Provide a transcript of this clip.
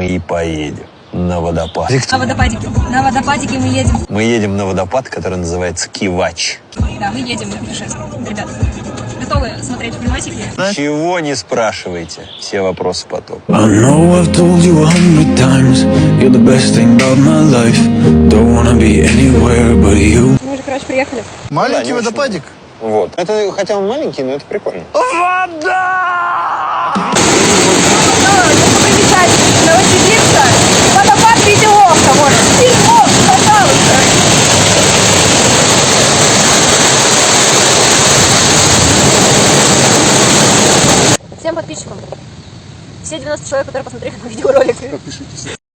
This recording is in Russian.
мы и поедем на водопад. На водопадике. На водопадике мы едем. Мы едем на водопад, который называется Кивач. Да, мы едем на путешествие. Ребят, готовы смотреть фильмасики? Чего не спрашивайте, все вопросы потом. I know I've told you 100 times you're the best thing about my life. Don't wanna be anywhere but you. Мы уже, короче, приехали. Маленький водопадик. Вот. Это, хотя он маленький, но это прикольно. Приезжать в Новосибирск, водопад в виде окна. Вот. Фильм, пожалуйста. Всем подписчикам, все 90 человек, которые посмотрели мой видеоролик.